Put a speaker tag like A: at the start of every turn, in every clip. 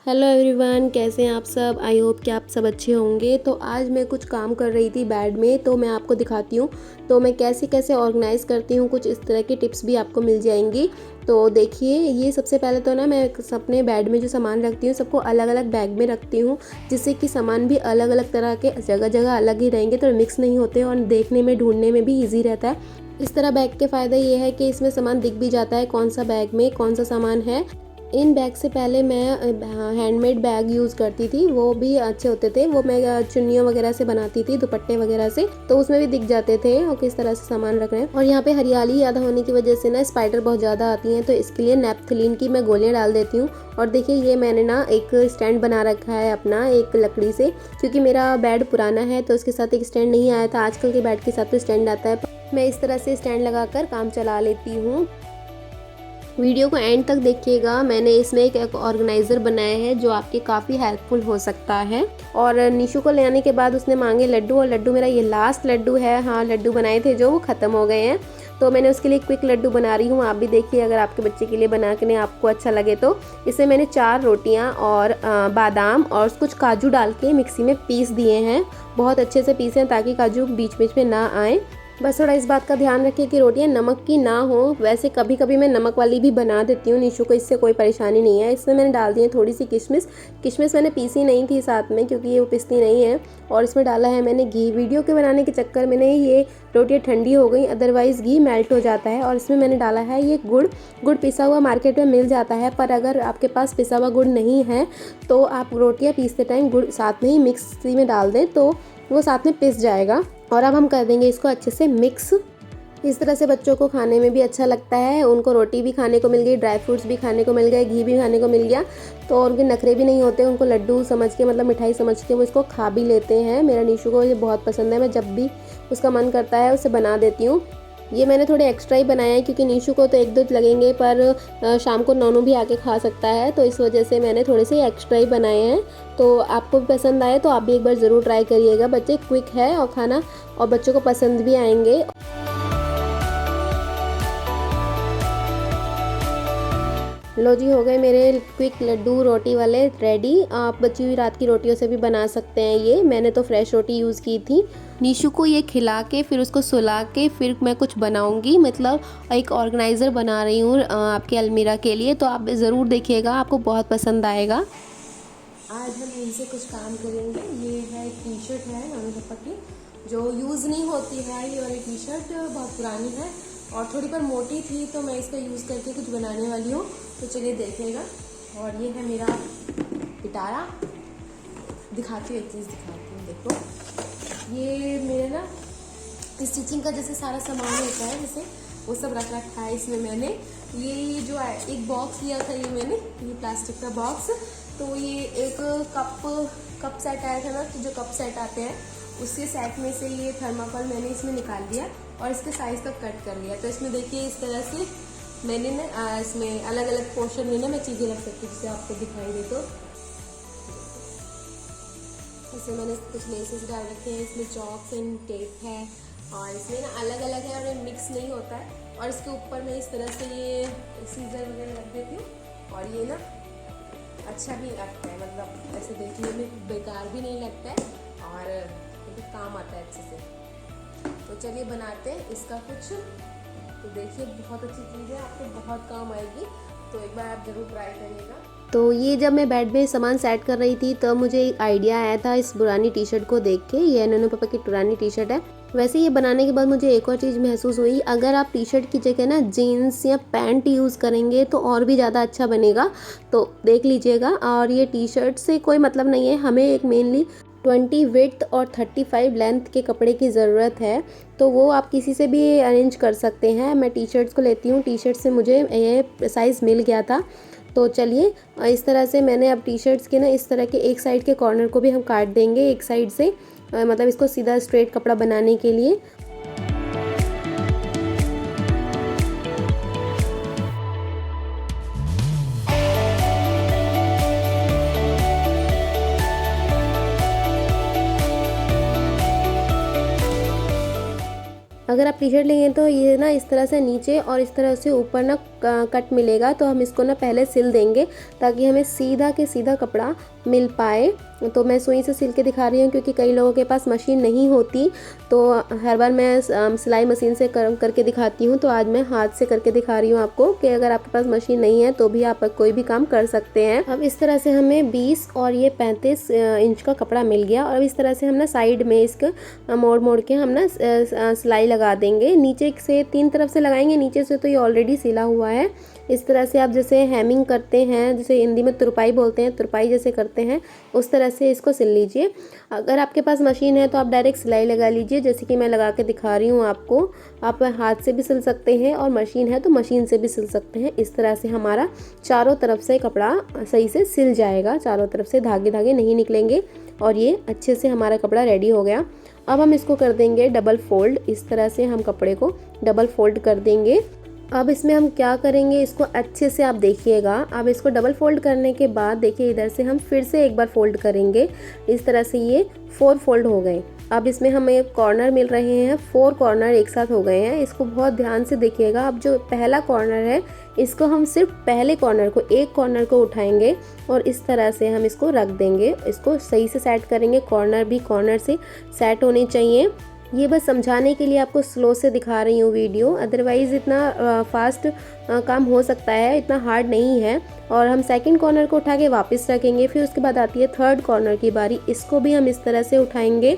A: Hello everyone, कैसे हैं आप सब। आई होप कि आप सब अच्छे होंगे। तो आज मैं कुछ काम कर रही थी बेड में, तो मैं आपको दिखाती हूँ तो मैं कैसे कैसे ऑर्गेनाइज़ करती हूँ। कुछ इस तरह की टिप्स भी आपको मिल जाएंगी। तो देखिए, ये सबसे पहले तो ना मैं अपने बेड में जो सामान रखती हूँ सबको अलग अलग बैग में रखती हूँ, जिससे कि सामान भी अलग अलग तरह के जगह जगह अलग ही रहेंगे, तो मिक्स नहीं होते और देखने में ढूंढने में भी ईजी रहता है। इस तरह बैग के फ़ायदा ये है कि इसमें सामान दिख भी जाता है कौन सा बैग में कौन सा सामान है। इन बैग से पहले मैं हैंडमेड बैग यूज़ करती थी, वो भी अच्छे होते थे। वो मैं चुन्नियों वगैरह से बनाती थी, दुपट्टे वगैरह से, तो उसमें भी दिख जाते थे और किस तरह से सामान रख रहे हैं। और यहाँ पे हरियाली ज़्यादा होने की वजह से ना स्पाइडर बहुत ज़्यादा आती हैं, तो इसके लिए नेपथलीन की मैं गोलियाँ डाल देती हूँ। और देखिए, ये मैंने ना एक स्टैंड बना रखा है अपना एक लकड़ी से, क्योंकि मेरा बेड पुराना है तो उसके साथ एक स्टैंड नहीं आया था। आजकल के बेड के साथ तो स्टैंड आता है। मैं इस तरह से स्टैंड लगाकर काम चला लेती हूँ। वीडियो को एंड तक देखिएगा। मैंने इसमें एक ऑर्गेनाइज़र बनाया है जो आपके काफ़ी हेल्पफुल हो सकता है। और निशु को ले आने के बाद उसने मांगे लड्डू, और लड्डू मेरा ये लास्ट लड्डू है। हाँ, लड्डू बनाए थे जो वो ख़त्म हो गए हैं, तो मैंने उसके लिए क्विक लड्डू बना रही हूँ। आप भी देखिए, अगर आपके बच्चे के लिए बना के नहीं आपको अच्छा लगे तो। इसमें मैंने 4 रोटियाँ और बादाम और कुछ काजू डाल के मिक्सी में पीस दिए हैं। बहुत अच्छे से पीसे हैं ताकि काजू बीच बीच में ना आए। बस थोड़ा इस बात का ध्यान रखिए कि रोटियां नमक की ना हो। वैसे कभी कभी मैं नमक वाली भी बना देती हूँ निशु को, इससे कोई परेशानी नहीं है। इसमें मैंने डाल दी है थोड़ी सी किशमिश। किशमिश मैंने पीसी नहीं थी साथ में, क्योंकि ये वो पिसती नहीं है। और इसमें डाला है मैंने घी। वीडियो के बनाने के चक्कर में ये रोटियाँ ठंडी हो गई, अदरवाइज़ घी मेल्ट हो जाता है। और इसमें मैंने डाला है ये गुड़ पिसा हुआ मार्केट में मिल जाता है, पर अगर आपके पास पिसा हुआ गुड़ नहीं है तो आप रोटियाँ पीसते टाइम गुड़ साथ में ही मिक्सी में डाल दें, तो वो साथ में पिस जाएगा। और अब हम कर देंगे इसको अच्छे से मिक्स। इस तरह से बच्चों को खाने में भी अच्छा लगता है। उनको रोटी भी खाने को मिल गई, ड्राई फ्रूट्स भी खाने को मिल गए, घी भी खाने को मिल गया, तो उनके नखरे भी नहीं होते। उनको लड्डू समझ के, मतलब मिठाई समझ के वो इसको खा भी लेते हैं। मेरा निशु को ये बहुत पसंद है। मैं जब भी उसका मन करता है उसे बना देती हूँ। ये मैंने थोड़े एक्स्ट्रा ही बनाया है, क्योंकि निशु को तो 1-2 लगेंगे, पर शाम को नोनू भी आके खा सकता है, तो इस वजह से मैंने थोड़े से एक्स्ट्रा ही बनाए हैं। तो आपको भी पसंद आए तो आप भी एक बार ज़रूर ट्राई करिएगा। बच्चे क्विक है और खाना, और बच्चों को पसंद भी आएंगे। लो जी, हो गए मेरे क्विक लड्डू रोटी वाले रेडी। आप बची हुई रात की रोटियों से भी बना सकते हैं। ये मैंने तो फ्रेश रोटी यूज़ की थी। नीशु को ये खिला के फिर उसको सुला के फिर मैं कुछ बनाऊंगी, मतलब एक ऑर्गेनाइज़र बना रही हूँ आपके अलमीरा के लिए। तो आप ज़रूर देखिएगा, आपको बहुत पसंद आएगा। आज हम इनसे कुछ काम करेंगे। ये है टी शर्ट है नानू पापा की, जो यूज़ नहीं होती है। ये वाली टी शर्ट बहुत पुरानी है और थोड़ी पर मोटी थी, तो मैं इसका यूज़ करके कुछ बनाने वाली हूँ। तो चलिए देखिएगा। और ये है मेरा पिटारा। दिखाती हूँ, एक चीज़ दिखाती हूँ, देखो। ये मेरे ना स्टिचिंग का जैसे सारा सामान होता है, जैसे वो सब रख रखा है इसमें मैंने। ये जो एक बॉक्स लिया था, ये मैंने, ये प्लास्टिक का बॉक्स। तो ये एक कप सेट आया था ना, तो जो कप सेट आते हैं उसके सेट में से ये थर्माकोल मैंने इसमें निकाल दिया और इसके साइज तक कट कर लिया। तो इसमें देखिए, इस तरह से मैंने ना इसमें अलग अलग पोर्शन में ना मैं चीज़ें रख सकती हूँ, जिससे आपको दिखाई दे। तो इसमें मैंने कुछ लेसेस डाल रखे हैं, इसमें चॉक्स एंड टेप है, और इसमें ना अलग अलग है और ये मिक्स नहीं होता है। और इसके ऊपर मैं इस तरह से ये सीजर वगैरह रख देती हूँ, और ये ना अच्छा भी लगता है, मतलब ऐसे देखने में बेकार भी नहीं लगता है, और तो काम आता है अच्छे से। तो चलिए बनाते हैं इसका कुछ। तो देखिए, बहुत अच्छी चीज़ है, आपको बहुत काम आएगी, तो एक बार आप ज़रूर ट्राई करिएगा। तो ये जब मैं बेड में सामान सेट कर रही थी तब मुझे एक आइडिया आया था इस पुरानी टी शर्ट को देख के। ये नन्नू पापा की पुरानी टी शर्ट है। वैसे ये बनाने के बाद मुझे एक और चीज़ महसूस हुई, अगर आप टी शर्ट की जगह ना जीन्स या पैंट यूज़ करेंगे तो और भी ज़्यादा अच्छा बनेगा। तो देख लीजिएगा। और ये टी शर्ट से कोई मतलब नहीं है, हमें एक मेनली 20 विड्थ और 35 लेंथ के कपड़े की ज़रूरत है, तो वो आप किसी से भी अरेंज कर सकते हैं। मैं टी शर्ट्स को लेती हूँ, टी शर्ट से मुझे ये साइज़ मिल गया था। तो चलिए, इस तरह से मैंने अब टी शर्ट्स के ना इस तरह के एक साइड के कॉर्नर को भी हम काट देंगे एक साइड से, मतलब इसको सीधा स्ट्रेट कपड़ा बनाने के लिए। अगर आप टी शर्ट लेंगे तो ये ना इस तरह से नीचे और इस तरह से ऊपर ना कट मिलेगा तो हम इसको ना पहले सिल देंगे ताकि हमें सीधा के सीधा कपड़ा मिल पाए। तो मैं सुई से सिल के दिखा रही हूँ क्योंकि कई लोगों के पास मशीन नहीं होती, तो हर बार मैं सिलाई मशीन से करके दिखाती हूँ, तो आज मैं हाथ से करके दिखा रही हूँ आपको कि अगर आपके पास मशीन नहीं है तो भी आप कोई भी काम कर सकते हैं। अब इस तरह से हमें 20 और ये 35 इंच का कपड़ा मिल गया और इस तरह से हम ना साइड में इसका मोड़ के हम ना सिलाई लगा देंगे। नीचे से 3 तरफ से लगाएंगे, नीचे से तो ये ऑलरेडी सिला हुआ है। इस तरह से आप जैसे हेमिंग करते हैं, जैसे हिंदी में तुरपाई बोलते हैं, तुरपाई जैसे करते हैं उस तरह से इसको सिल लीजिए। अगर आपके पास मशीन है तो आप डायरेक्ट सिलाई लगा लीजिए, जैसे कि मैं लगा के दिखा रही हूँ आपको। आप हाथ से भी सिल सकते हैं और मशीन है तो मशीन से भी सिल सकते हैं। इस तरह से हमारा चारों तरफ से कपड़ा सही से सिल जाएगा, चारों तरफ से धागे नहीं निकलेंगे और ये अच्छे से हमारा कपड़ा रेडी हो गया। अब हम इसको कर देंगे डबल फोल्ड। इस तरह से हम कपड़े को डबल फोल्ड कर देंगे। अब इसमें हम क्या करेंगे, इसको अच्छे से आप देखिएगा। अब इसको डबल फोल्ड करने के बाद देखिए इधर से हम फिर से एक बार फोल्ड करेंगे। इस तरह से ये 4 फोल्ड हो गए। अब इसमें हमें कॉर्नर मिल रहे हैं, 4 कॉर्नर एक साथ हो गए हैं। इसको बहुत ध्यान से देखिएगा। अब जो पहला कॉर्नर है इसको हम सिर्फ पहले कॉर्नर को, एक कॉर्नर को उठाएंगे और इस तरह से हम इसको रख देंगे। इसको सही से सेट करेंगे, कॉर्नर भी कॉर्नर से सेट होने चाहिए। ये बस समझाने के लिए आपको स्लो से दिखा रही हूँ वीडियो, अदरवाइज़ इतना फास्ट काम हो सकता है, इतना हार्ड नहीं है। और हम सेकंड कॉर्नर को उठा के वापस रखेंगे। फिर उसके बाद आती है थर्ड कॉर्नर की बारी। इसको भी हम इस तरह से उठाएंगे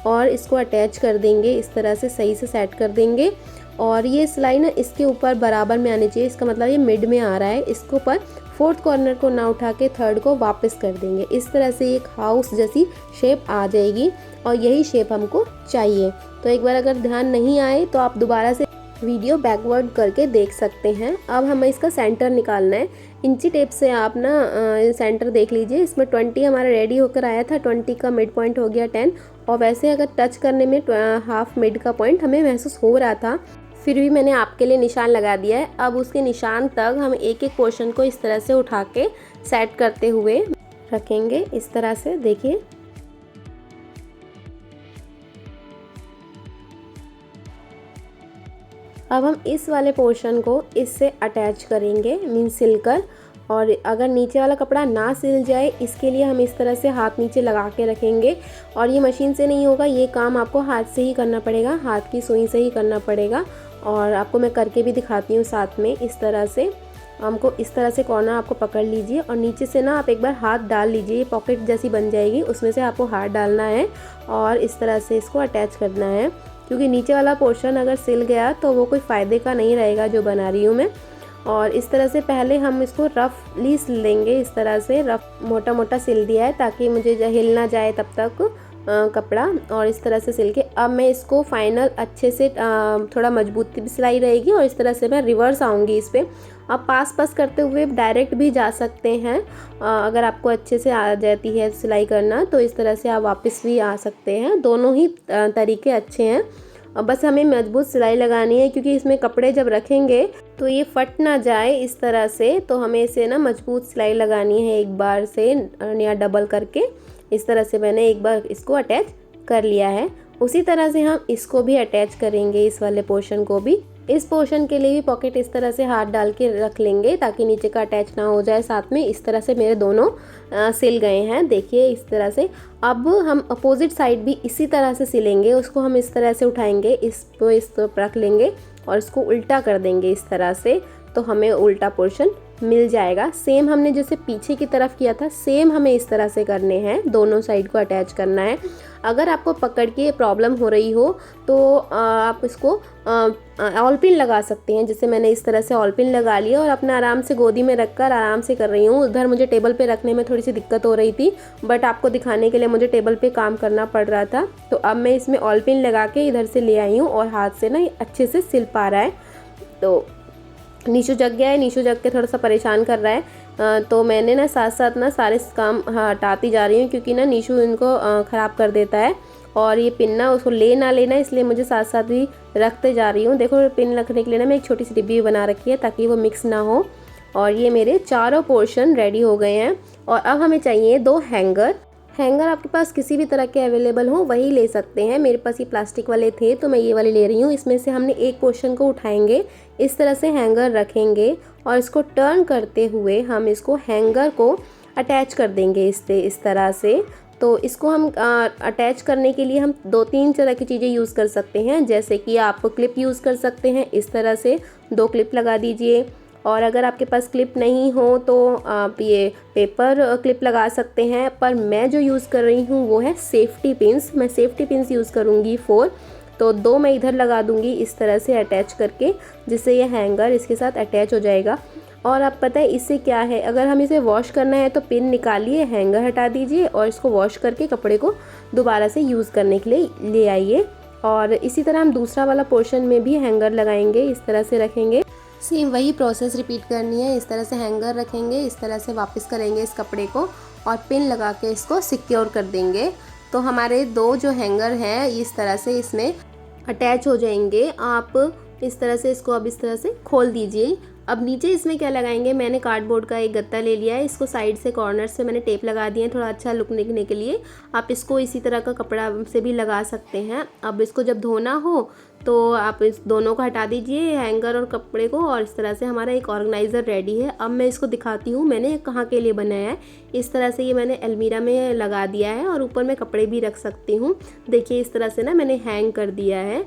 A: और इसको अटैच कर देंगे, इस तरह से सही से सेट कर देंगे। और ये सिलाई ना इसके ऊपर बराबर में आनी चाहिए, इसका मतलब ये मिड में आ रहा है। इसके ऊपर 4th कॉर्नर को ना उठा के 3rd को वापस कर देंगे। इस तरह से एक हाउस जैसी शेप आ जाएगी और यही शेप हमको चाहिए। तो एक बार अगर ध्यान नहीं आए तो आप दोबारा से वीडियो बैकवर्ड करके देख सकते हैं। अब हमें इसका सेंटर निकालना है। इंची टेप से आप ना सेंटर देख लीजिए। इसमें 20 हमारा रेडी होकर आया था, 20 का मिड पॉइंट हो गया 10। और वैसे अगर टच करने में हाफ मिड का पॉइंट हमें महसूस हो रहा था, फिर भी मैंने आपके लिए निशान लगा दिया है। अब उसके निशान तक हम एक एक पोर्शन को इस तरह से उठा के सेट करते हुए रखेंगे। इस तरह से देखिए, अब हम इस वाले पोर्शन को इससे अटैच करेंगे, मीन सिलकर। और अगर नीचे वाला कपड़ा ना सिल जाए इसके लिए हम इस तरह से हाथ नीचे लगा के रखेंगे। और ये मशीन से नहीं होगा, ये काम आपको हाथ से ही करना पड़ेगा, हाथ की सुई से ही करना पड़ेगा। और आपको मैं करके भी दिखाती हूँ साथ में। इस तरह से हमको इस तरह से कॉर्नर आपको पकड़ लीजिए और नीचे से ना आप एक बार हाथ डाल लीजिए, ये पॉकेट जैसी बन जाएगी, उसमें से आपको हाथ डालना है और इस तरह से इसको अटैच करना है। क्योंकि नीचे वाला पोर्शन अगर सिल गया तो वो कोई फ़ायदे का नहीं रहेगा जो बना रही हूँ मैं। और इस तरह से पहले हम इसको रफली सिल लेंगे। इस तरह से रफ मोटा मोटा सिल दिया है ताकि मुझे हिल ना जाए तब तक कपड़ा। और इस तरह से सिल के अब मैं इसको फाइनल अच्छे से थोड़ा मजबूती भी सिलाई रहेगी और इस तरह से मैं रिवर्स आऊँगी इस पर। आप पास करते हुए डायरेक्ट भी जा सकते हैं, अगर आपको अच्छे से आ जाती है सिलाई करना तो इस तरह से आप वापस भी आ सकते हैं। दोनों ही तरीके अच्छे हैं। अब बस हमें मजबूत सिलाई लगानी है क्योंकि इसमें कपड़े जब रखेंगे तो ये फट ना जाए इस तरह से। तो हमें इसे ना मजबूत सिलाई लगानी है एक बार से या डबल करके। इस तरह से मैंने एक बार इसको अटैच कर लिया है। उसी तरह से हम इसको भी अटैच करेंगे, इस वाले पोर्शन को भी। इस पोर्शन के लिए भी पॉकेट इस तरह से हाथ डाल के रख लेंगे ताकि नीचे का अटैच ना हो जाए साथ में। इस तरह से मेरे दोनों सिल गए हैं, देखिए इस तरह से। अब हम अपोजिट साइड भी इसी तरह से सिलेंगे। उसको हम इस तरह से उठाएंगे, इसको इस तरफ रख लेंगे और इसको उल्टा कर देंगे इस तरह से, तो हमें उल्टा पोर्शन मिल जाएगा। सेम हमने जैसे पीछे की तरफ किया था, सेम हमें इस तरह से करने हैं, दोनों साइड को अटैच करना है। अगर आपको पकड़ के प्रॉब्लम हो रही हो तो आप इसको ऑल पिन लगा सकते हैं। जैसे मैंने इस तरह से ऑल पिन लगा लिया और अपना आराम से गोदी में रखकर आराम से कर रही हूँ। उधर मुझे टेबल पे रखने में थोड़ी सी दिक्कत हो रही थी, बट आपको दिखाने के लिए मुझे टेबल पे काम करना पड़ रहा था। तो अब मैं इसमें ऑल पिन लगा के इधर से ले आई हूँ और हाथ से ना अच्छे से सिल पा रहा है। तो नीशू जग गया है, नीशू जग के थोड़ा सा परेशान कर रहा है। तो मैंने ना साथ साथ ना सारे काम हटाती जा रही हूँ क्योंकि ना नीशू इनको ख़राब कर देता है। और ये पिन ना उसको ले ना लेना, इसलिए मुझे साथ साथ भी रखते जा रही हूँ। देखो पिन रखने के लिए ना मैं एक छोटी सी डिब्बी बना रखी है ताकि वो मिक्स ना हो। और ये मेरे चारों पोर्शन रेडी हो गए हैं। और अब हमें चाहिए 2 हैंगर। हैंगर आपके पास किसी भी तरह के अवेलेबल हो वही ले सकते हैं। मेरे पास ये प्लास्टिक वाले थे तो मैं ये वाले ले रही हूँ। इसमें से हमने एक पोर्शन को उठाएंगे, इस तरह से हैंगर रखेंगे और इसको टर्न करते हुए हम इसको हैंगर को अटैच कर देंगे इस तरह से। तो इसको हम अटैच करने के लिए हम 2-3 तरह की चीज़ें यूज़ कर सकते हैं, जैसे कि आप क्लिप यूज़ कर सकते हैं। इस तरह से 2 क्लिप लगा दीजिए, और अगर आपके पास क्लिप नहीं हो तो आप ये पेपर क्लिप लगा सकते हैं। पर मैं जो यूज़ कर रही हूँ वो है सेफ्टी पिंस। मैं सेफ्टी पिंस यूज़ करूँगी 4, तो 2 मैं इधर लगा दूँगी इस तरह से अटैच करके, जिससे ये हैंगर इसके साथ अटैच हो जाएगा। और अब पता है इससे क्या है, अगर हम इसे वॉश करना है तो पिन निकालिए, हैंगर हटा दीजिए और इसको वॉश करके कपड़े को दोबारा से यूज़ करने के लिए ले आइए। और इसी तरह हम दूसरा वाला पोर्शन में भी हैंगर लगाएंगे, इस तरह से रखेंगे। सेम वही प्रोसेस रिपीट करनी है। इस तरह से हैंगर रखेंगे, इस तरह से वापस करेंगे इस कपड़े को और पिन लगा के इसको सिक्योर कर देंगे। तो हमारे 2 जो हैंगर हैं इस तरह से इसमें अटैच हो जाएंगे। आप इस तरह से इसको अब इस तरह से खोल दीजिए। अब नीचे इसमें क्या लगाएंगे, मैंने कार्डबोर्ड का एक गत्ता ले लिया है, इसको साइड से कॉर्नर से मैंने टेप लगा दिए हैं थोड़ा अच्छा लुक दिखने के लिए। आप इसको इसी तरह का कपड़ा से भी लगा सकते हैं। अब इसको जब धोना हो तो आप इस दोनों को हटा दीजिए, हैंगर और कपड़े को, और इस तरह से हमारा एक ऑर्गेनाइज़र रेडी है। अब मैं इसको दिखाती हूँ मैंने कहाँ के लिए बनाया है। इस तरह से ये मैंने अलमीरा में लगा दिया है और ऊपर मैं कपड़े भी रख सकती हूँ। देखिए इस तरह से ना मैंने हैंग कर दिया है।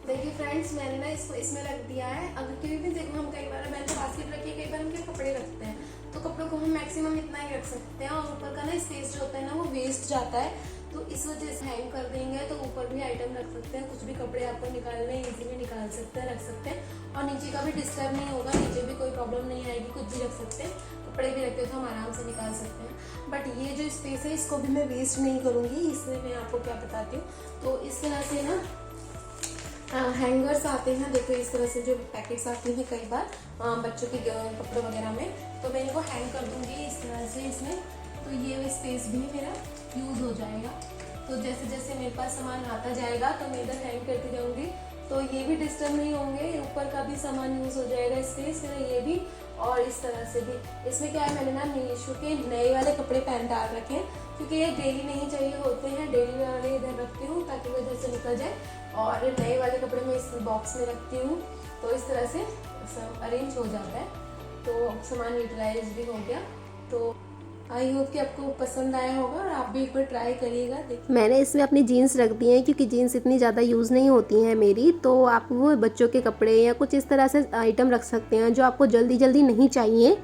A: देखिए फ्रेंड्स, मैंने ना इसको इसमें रख दिया है। अगर कभी भी देखो हम कई बार मैंने बास्केट रखी है, कई बार हम क्या कपड़े रखते हैं, तो कपड़ों को हम मैक्सिमम इतना ही रख सकते हैं और ऊपर का ना स्पेस जो होता है ना वो वेस्ट जाता है। तो इस वजह से हैंग कर देंगे तो ऊपर भी आइटम रख सकते हैं, कुछ भी कपड़े आपको निकालने इजीली निकाल सकते हैं, रख सकते हैं। और नीचे का भी डिस्टर्ब नहीं होगा, नीचे भी कोई प्रॉब्लम नहीं आएगी, कुछ भी रख सकते हैं। कपड़े भी रखते हो तो हम आराम से निकाल सकते हैं। बट ये जो स्पेस है इसको भी मैं वेस्ट नहीं करूँगी, इसलिए मैं आपको क्या बताती हूँ। तो इस तरह से ना हैंगर्स आते हैं, देखो इस तरह से जो पैकेट्स आती हैं कई बार बच्चों के कपड़े वगैरह में, तो मैं इनको हैंग कर दूंगी इस तरह से इसमें। तो ये स्पेस भी मेरा यूज़ हो जाएगा। तो जैसे जैसे मेरे पास सामान आता जाएगा तो मैं इधर हैंग करती जाऊंगी, तो ये भी डिस्टर्ब नहीं होंगे, ऊपर का भी सामान यूज़ हो जाएगा स्पेस मेरा, ये भी और इस तरह से भी। इसमें क्या है, मैंने ना मीशो के नए वाले कपड़े पहन डाल रखे हैं, क्योंकि ये डेली नहीं चाहिए होते हैं। डेली वाले इधर रखती हूँ ताकि वो इधर से निकल जाए, और नए वाले कपड़े मैं इस बॉक्स में रखती हूँ। तो इस तरह से सब अरेंज हो जाता है, तो सामान यूटिलाइज भी हो गया। तो आई होप कि आपको पसंद आया होगा और आप भी एक बार ट्राई करिएगा। मैंने इसमें अपनी जीन्स रख दी हैं, क्योंकि जीन्स इतनी ज़्यादा यूज़ नहीं होती हैं मेरी। तो आप वो बच्चों के कपड़े या कुछ इस तरह से आइटम रख सकते हैं जो आपको जल्दी जल्दी नहीं चाहिए।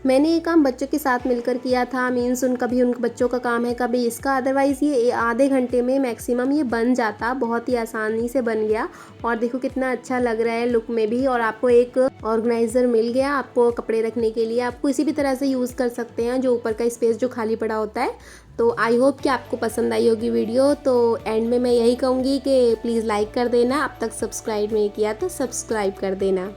A: मैंने ये काम बच्चों के साथ मिलकर किया था, मीन्स उनका भी उनके बच्चों का काम है कभी इसका, अदरवाइज़ ये आधे घंटे में मैक्सिमम ये बन जाता, बहुत ही आसानी से बन गया। और देखो कितना अच्छा लग रहा है लुक में भी, और आपको एक ऑर्गेनाइज़र मिल गया आपको कपड़े रखने के लिए। आपको इसी भी तरह से यूज़ कर सकते हैं जो ऊपर का स्पेस जो खाली पड़ा होता है। तो आई होप कि आपको पसंद आई होगी वीडियो। तो एंड में मैं यही कहूँगी कि प्लीज़ लाइक कर देना, अब तक सब्सक्राइब नहीं किया तो सब्सक्राइब कर देना।